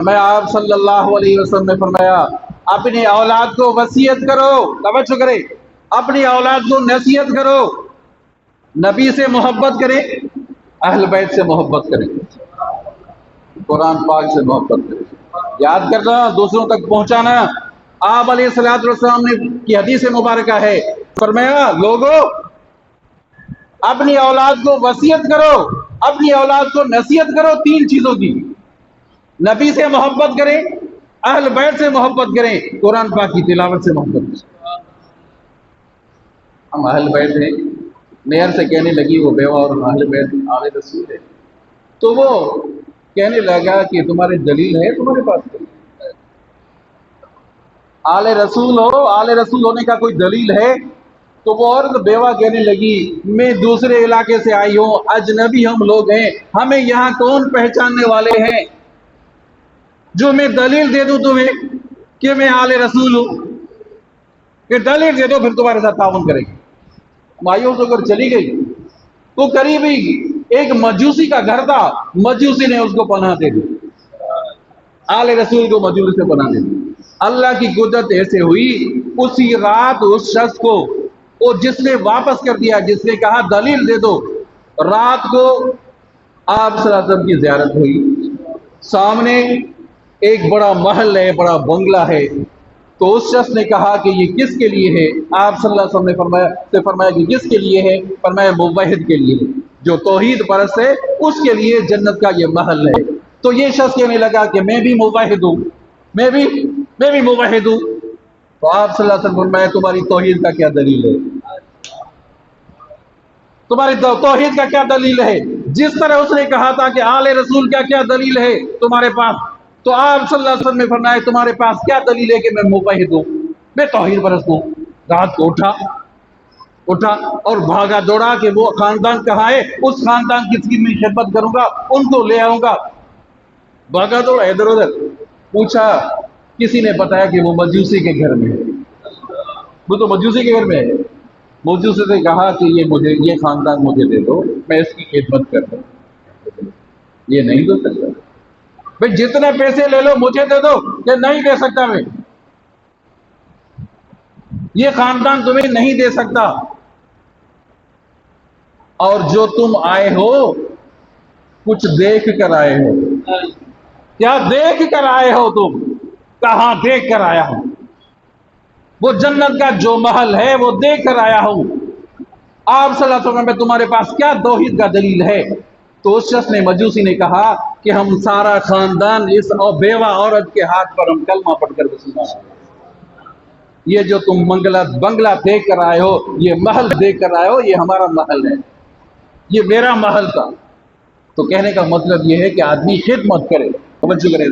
میں آپ صلی اللہ علیہ وسلم نے فرمایا اپنی اولاد کو وصیت کرو، توجہ کرے، اپنی اولاد کو نصیحت کرو، نبی سے محبت کریں، اہل بیت سے محبت کریں، قرآن پاک سے محبت کریں، یاد کرنا، دوسروں تک پہنچانا۔ آپ علیہ الصلوۃ والسلام نے کی حدیث مبارکہ ہے، فرمایا لوگوں اپنی اولاد کو وصیت کرو، اپنی اولاد کو نصیحت کرو تین چیزوں کی، نبی سے محبت کریں، اہل بیت سے محبت کریں، قرآن پاک کی تلاوت سے محبت کریں۔ ہم اہل بیت ہیں، میئر سے کہنے لگی وہ بیوہ اور اہل بیت آل رسول ہے، تو وہ کہنے لگا کہ تمہاری دلیل ہے، تمہارے پاس دلیل آل رسول ہو، آل رسول ہونے کا کوئی دلیل ہے؟ تو وہ عورت بیوہ کہنے لگی میں دوسرے علاقے سے آئی ہوں، اجنبی ہم لوگ ہیں، ہمیں یہاں کون پہچاننے والے ہیں جو میں دلیل دے دوں تمہیں کہ میں آل رسول ہوں، کہ دلیل دے دو پھر تمہارے ساتھ تعاون کریں گے۔ مایوس ہو کر چلی گئی، تو قریبی ایک مجوسی کا گھر تھا، مجوسی نے اس کو پناہ دے دی، آل رسول کو مجوسی سے پناہ دے دی۔ اللہ کی قدرت ایسے ہوئی، اسی رات اس شخص کو وہ جس نے واپس کر دیا، جس نے کہا دلیل دے دو، رات کو آپ صلی اللہ علیہ وسلم کی زیارت ہوئی، سامنے ایک بڑا محل ہے، بڑا بنگلہ ہے، تو اس شخص نے کہا کہ یہ کس کے لیے ہے؟ آپ صلی اللہ علیہ وسلم نے فرمایا کہ کس کے لیے ہے؟ فرمایا موحد کے لیے، جو توحید پرست ہے اس کے لیے جنت کا یہ محل ہے۔ تو یہ شخص کہنے لگا کہ میں بھی موحد ہوں، میں بھی موحد ہوں۔ تو آپ صلی اللہ علیہ وسلم فرمایا تمہاری توحید کا کیا دلیل ہے؟ تمہاری توحید کا کیا دلیل ہے؟ جس طرح اس نے کہا تھا کہ آل رسول کا کیا دلیل ہے تمہارے پاس، تو آپ صلی اللہ علیہ وسلم نے فرمایا تمہارے پاس کیا دلیل ہے کہ میں موحد ہوں، میں توحید پرست ہوں۔ رات کو اٹھا اور بھاگا دوڑا کہ وہ خاندان کہاں ہے، اس خاندان کی میں خدمت کروں گا، ان کو لے آؤں گا۔ بھاگا دوڑا ادھر ادھر، پوچھا، کسی نے بتایا کہ وہ مجوسی کے گھر میں ہے، وہ تو مجوسی کے گھر میں ہے۔ مجوسی سے کہا کہ یہ خاندان مجھے دے دو، میں اس کی خدمت کر دوں۔ یہ نہیں دے سکتا، بھائی جتنے پیسے لے لو مجھے دے دو، کہ نہیں دے سکتا، میں یہ خاندان تمہیں نہیں دے سکتا، اور جو تم آئے ہو کچھ دیکھ کر آئے ہو۔ کیا دیکھ کر آئے ہو تم؟ کہاں دیکھ کر آیا ہوں؟ وہ جنت کا جو محل ہے وہ دیکھ کر آیا ہوں۔ آپ صلی اللہ علیہ وسلم میں تمہارے پاس کیا توحید کا دلیل ہے؟ تو اس شخص نے، مجوسی نے کہا کہ ہم سارا خاندان اس بیوہ عورت کے ہاتھ پر ہم کلمہ پڑھ کر مسلمان ہیں۔ یہ جو تم بنگلہ دیکھ کر آئے ہو، یہ محل دیکھ کر آئے ہو، یہ ہمارا محل ہے، یہ میرا محل تھا۔ تو کہنے کا مطلب یہ ہے کہ آدمی خدمت کرے۔ توجہ کرے،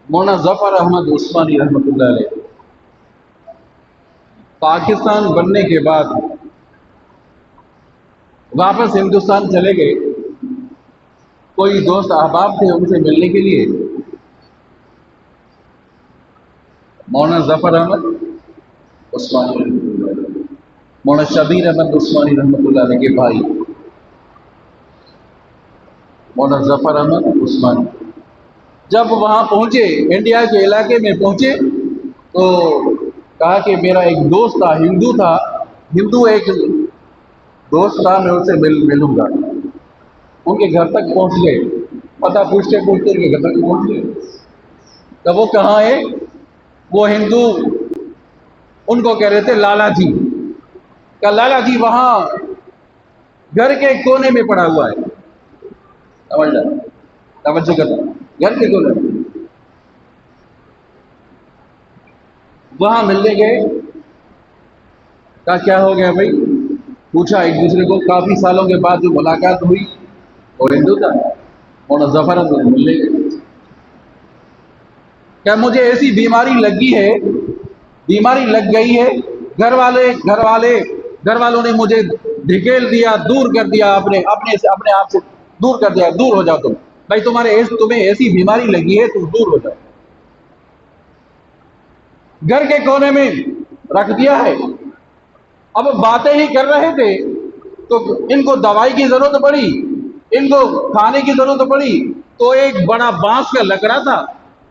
مولانا ظفر احمد عثمانی رحمۃ اللہ علیہ پاکستان بننے کے بعد واپس ہندوستان چلے گئے، کوئی دوست احباب تھے ان سے ملنے کے لیے، مولانا ظفر احمد عثمانی رحمۃ اللہ علیہ، مولانا شبیر احمد عثمانی رحمۃ اللہ علیہ کے بھائی مولانا ظفر احمد عثمانی جب وہاں پہنچے، انڈیا کے علاقے میں پہنچے، تو کہا کہ میرا ایک دوست تھا، ہندو ایک دوست تھا، میں ان سے ملوں گا۔ ان کے گھر تک پہنچ گئے، پتہ پوچھتے پوچھتے ان کے گھر تک پہنچ گئے۔ تب وہ کہاں ہے؟ وہ ہندو ان کو کہہ رہے تھے لالا جی، کہ لالا جی وہاں گھر کے کونے میں پڑا ہوا ہے، توجہ کرنا، گھر کے کونے میں۔ وہاں ملنے گئے، کہا کیا ہو گیا بھائی؟ پوچھا ایک دوسرے کو، کافی سالوں کے بعد جو ملاقات ہوئی، اور ہندو تھا، مولانا ظفر احمد ملنے گئے، کیا مجھے ایسی بیماری لگی ہے، بیماری لگ گئی ہے، گھر والوں نے مجھے دھکیل دیا، دور کر دیا، اپنے آپ سے دور کر دیا، دور ہو جاؤ تم، بھائی تمہیں ایسی بیماری لگی ہے، تم دور ہو جاؤ۔ گھر کے کونے میں رکھ دیا ہے۔ اب باتیں ہی کر رہے تھے تو ان کو دوائی کی ضرورت پڑی، ان کو کھانے کی ضرورت پڑی، تو ایک بڑا بانس کا لکڑا تھا،